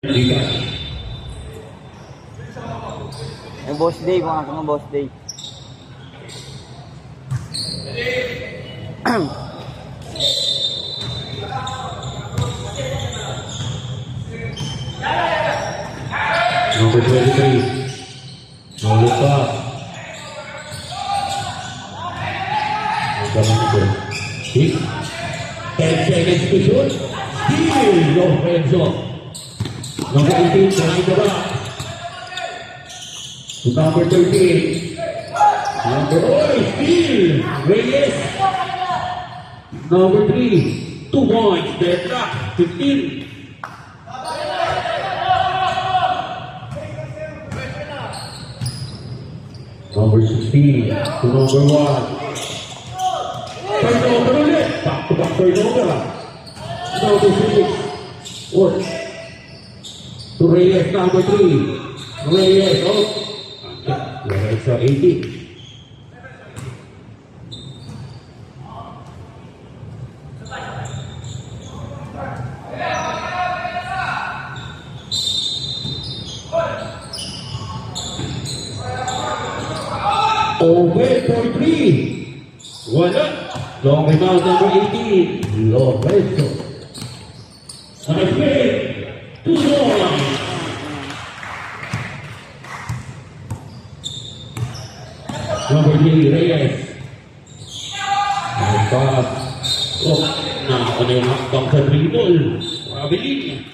Yung boss day, mga kang boss day. Number 23. No look up. Six. 10 seconds to shoot. Steal. Lorenzo. Number 18. Trying the back. To number 13. Steal. Reyes. Number 3. 2 points. Dead track. 15. Number 16 to number 1. Turnover ulit. Back-to-back turnover. Number 6. Work. To Reyes, number 3. Reyes, oh. Reyes, 18. Over for 3. Wala. Long rebound number 18. Lorenzo. Again. 2 points. Number 3, Reyes. Nice pass. Oh, nakaka na yung hakbang sa dribble. Mabilin.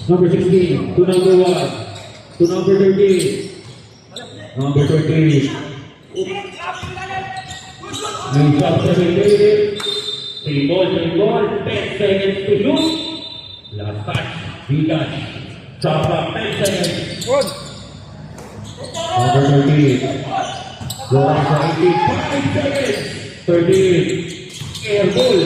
Number 16 to number 1 to number 13. Number 13. May shot sa David. 3 ball. 10 seconds to shoot. Last touch. Bigas. Top up 10 seconds. Number 13. Going sa 5 seconds. 13. Air ball.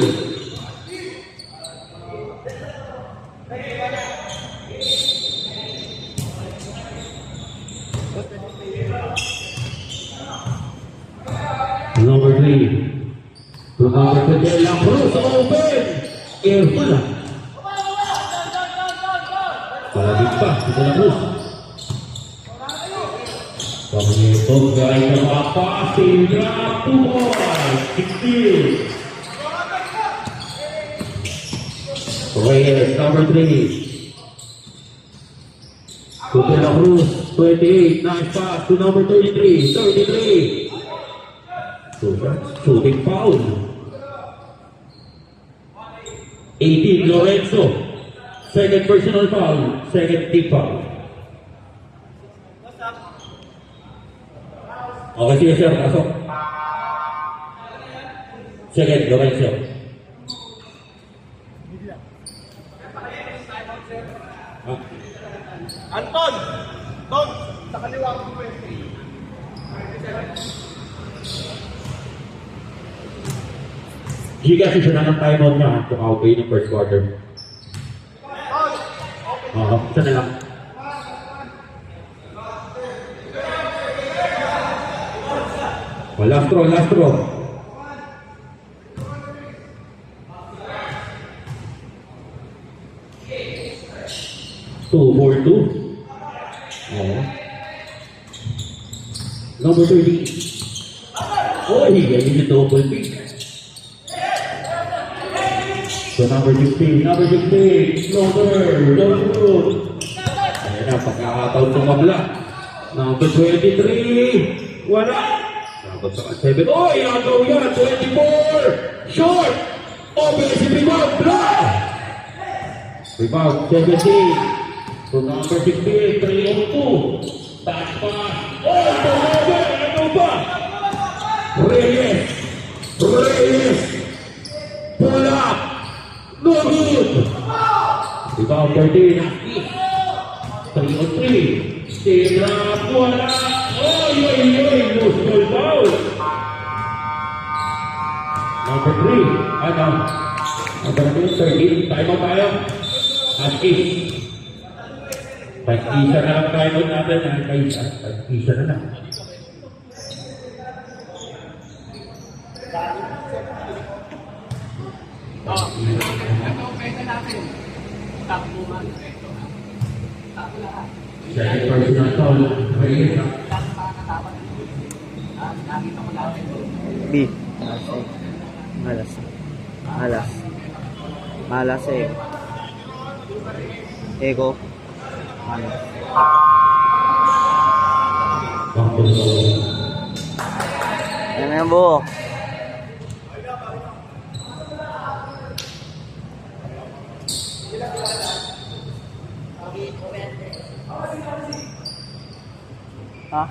Number 3. To number 20. La Cruz open. Careful lang. Palagig pa. Ito La Cruz. Pag-ito guys na mapasin. Drop to ball. 16. Reyes, number 3. To La Cruz. 28. Nice pass to number 33. 33. Shooting foul. 18, Lorenzo. Second personal foul. Second team foul. Okay, sige sir, pasok. Second, Lorenzo. Anton! Don! Sa kaliwa ko po yung Gigas isa na ng timeout niya kung okay ng first quarter. Isa na lang. Last throw. 2-4-2. Number 30. Oh, ganyan yung double pick. So number 16. Longer. Ayan na, pagkakataon tumabla. Number 23. Wala. Number 7. Oh, inagaw yan. 24. Short. Offensive rebound. Block. Rebound. 17. So number 16. 3-2. Touch pass. Oh, turnover. Ano ba? Reyes. Pull up. No good! Rebound 13. 3-on-3. Still up. Wala. Oy. Loose ball foul. Number 3. Ano? Number 13. Time out tayo. At is. Pag-isa na lang time out natin. Pag-isa na lang. Second personal foul. Reyes. B. Malas. Malas. Malas eh. Ego. Malas. Ano na yan, buo? Ha?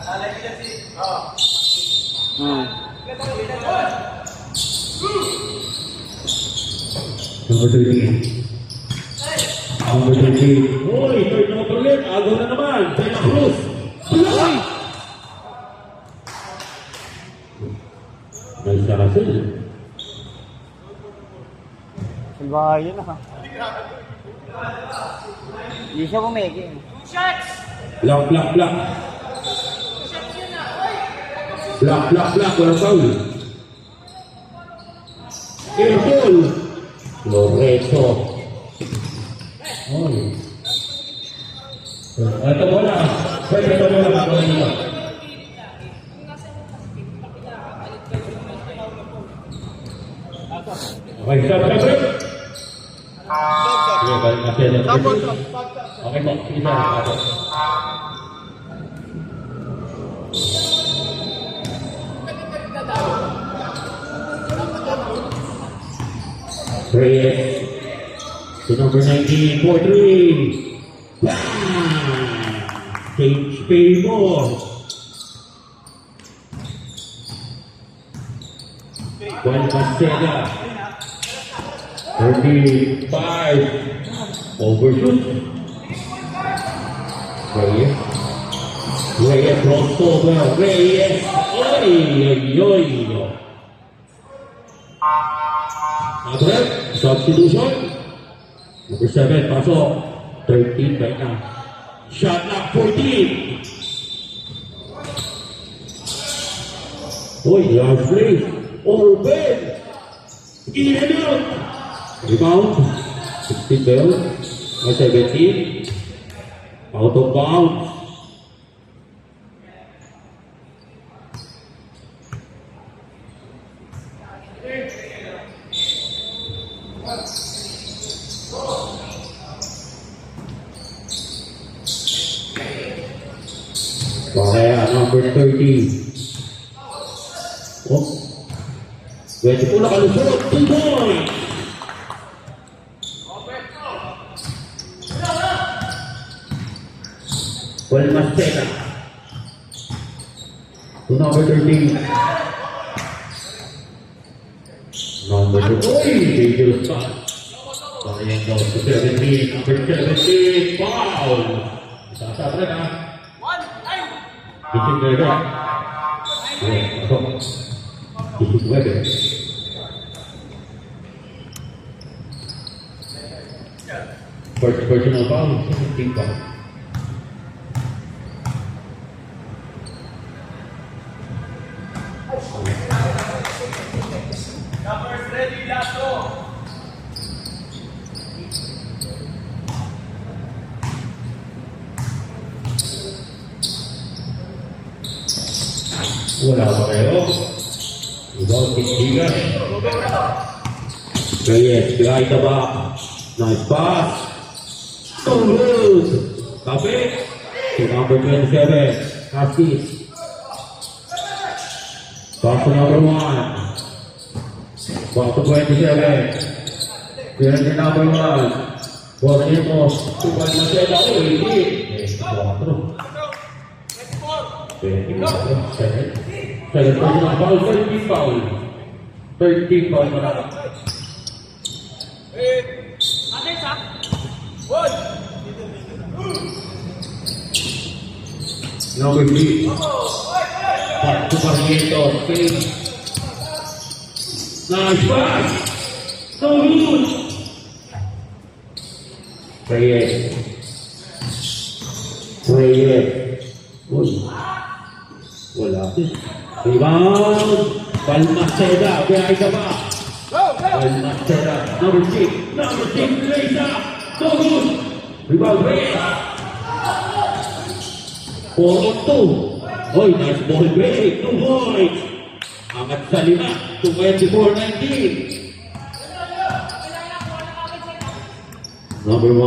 Number 13. Number 13. Uy, third number ulit. Agaw na naman. Santa Cruz. Uy! Nice na kasi. Salbahay yun ha. Hindi siya kumiki. Block, block, block. Block, block, block. Walang foul. Careful. Loreto. Oy. Ito bola. Pwede ito bola. Bago na nito. Okay, stop, stop, stop. Sige, balik natin. Okay po, sige sir. Reyes to number 19, 4-3. James Paymore. Juan Castella. 35. Overshoot. Reyes. Reyes crossover. Reyes. Oy, oy, oy. Abret, substitution. Number 7, pasok. 13 right now. Shot clock 14. Uy, large play. Open. In and out. Rebound. 16 bell. 17. Out of bounds. Bahaya number 30. Oh. Pwede po nakalusot. 2 points. Well, Mastena. To number 13. Number 2. Uy! Dangerous pass. Sayang daw to 17. Number 17. Foul. Sasabra na. Isip na ito. Ako. Isip na ito. First personal foul. 17 foul. Numbers ready, Lasso. Wala pa kayo. Ibang titigas. Reyes, behind the back. Nice pass. So good. Kape. To number 27. Haskis. Pass to number 1. Back to 27. Behind the number 1. Bornemos. Tupan Maceda. Oh, hindi. 4. Second personal foul, 13 foul. 13 foul na lang. Number 3. Back to Barriento. Nice pass. So good. Reyes. Reyes. Uy. Wala. Rebound. Balmaceda behind the back. Go, go! Balmaceda, number 6, lays up. So good. Rebound Reyes. 4-on-2. Oy, nice ball break. 2 points. Angat sa lima. 24-19. Number 1.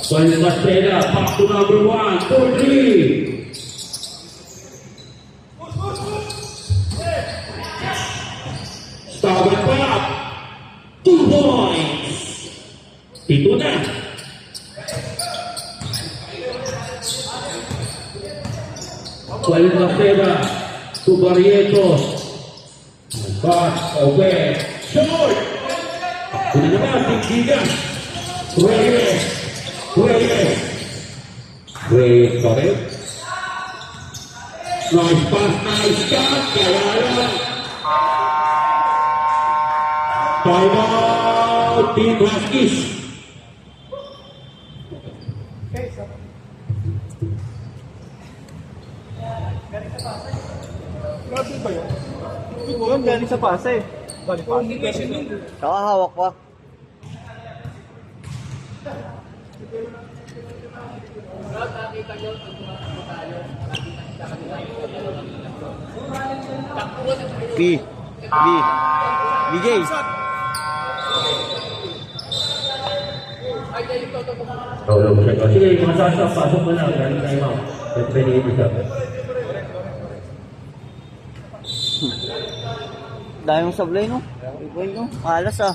Balmaceda, back to number 1, 4-3. Stop and pop. 2 points. Ito na. Balmaceda to Barrientos. Pass, okay. Short. Ako na naman, tinggigan. Reyes, correct. Nice pass, nice cut. Kaya lang. Time out, Team Huskies. Grabe ba yun? Yun, galing sa pasa eh. Nakahawak pa. BJ. Sige, masasap, pasok mo lang. Galing time out. Pwede ito. Dahil yung sablay, no? Ibuhin, no? Malas, ah.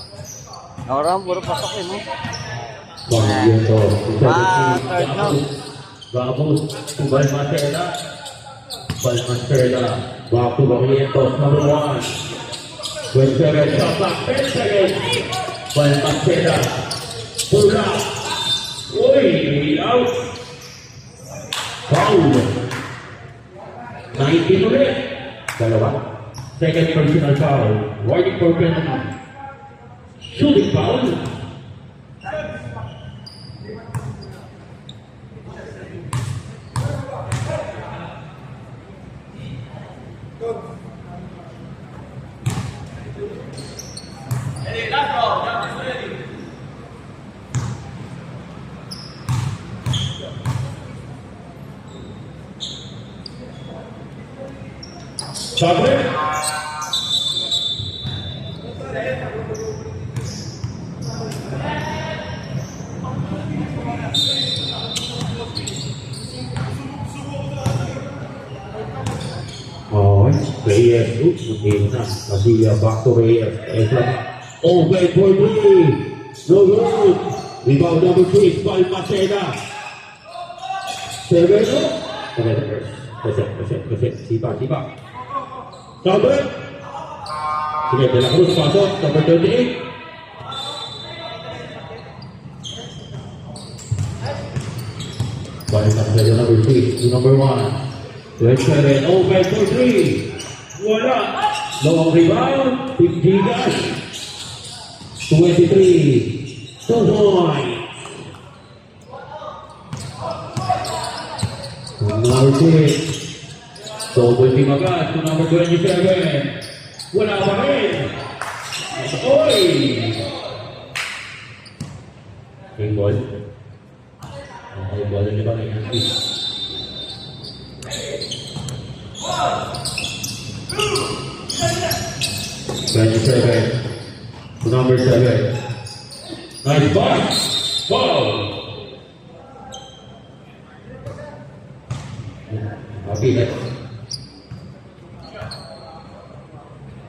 Nakaraan, puro pasok, eh, no? Third, no? Vamos, Balmaceda. Back to Barrientos, number 1. 27 shot clock, 10 seconds. Balmaceda. Pull up. Uy, out. Foul. 19 ulit. Dalawa. Second personal foul. Warning for penalty. Shooting foul. Sabre. Oh, Reyes, oops, game na. Kasi back to Reyes. Open for 3. No good. Rebound number 6, Balmaceda. Severo. Kasi. Sipa. Sabre. Sige, De La Cruz pasok. Number 38. Balmaceda number 6 to number 1. 27, open for 3. Wala. Long rebound. Tigdigas. 23. 2 points. Number 6. Double team agad to number 27. Wala pa rin. Oy! Yung ball. Yung ball na ba na yung 27 to number 7. Nice pass. Foul. Okay, let's.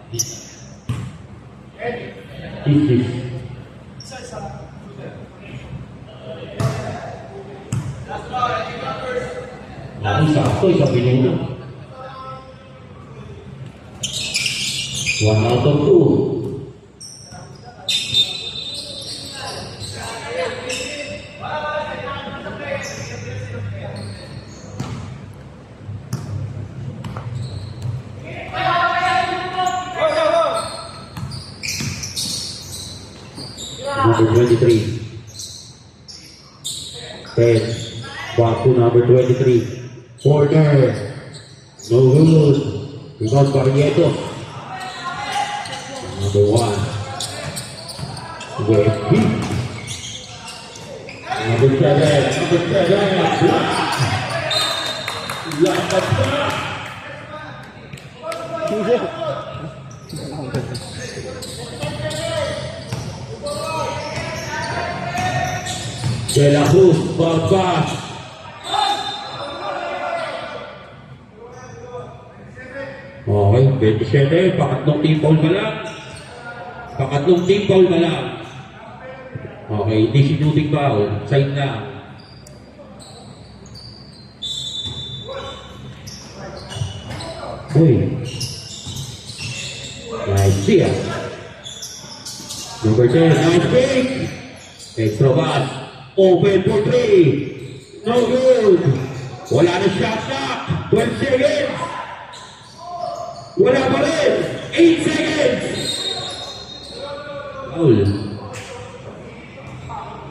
This. Sakto sa pinuno. 1 out of 2. Number 23. 10. Back to number 23. Corner. No good. Rebound Barrieto. Number 1. Webby. Number 7. Number 7. Lapat pa. De La Cruz, Barbas. Okay, 27. Pangatlong team foul ka lang. Pangatlong team foul ka lang. Okay, hindi sinuting foul. Side na. Uy. Nice deal. Number 10, nice pick. Extra pass. Open for 3. No good. Wala na shot clock. 12 seconds. Wala pa rin. 8 seconds. Foul.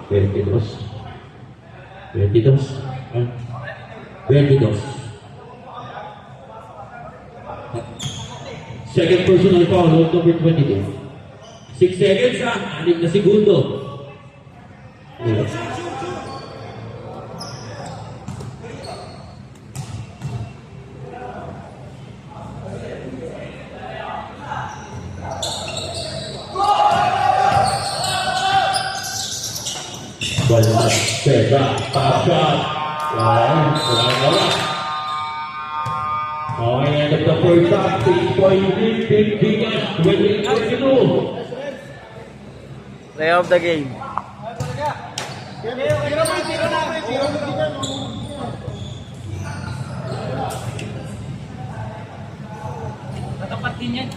22. 22. 22. Second personal foul on number 22. 6 seconds ha. 6 na segundo. Yeah. Wala. Sega. Pashat. Wala. Okay, end of the first half. 6-point lead. Big Gigas. 28-22. Player of the game. Tatapat din yan.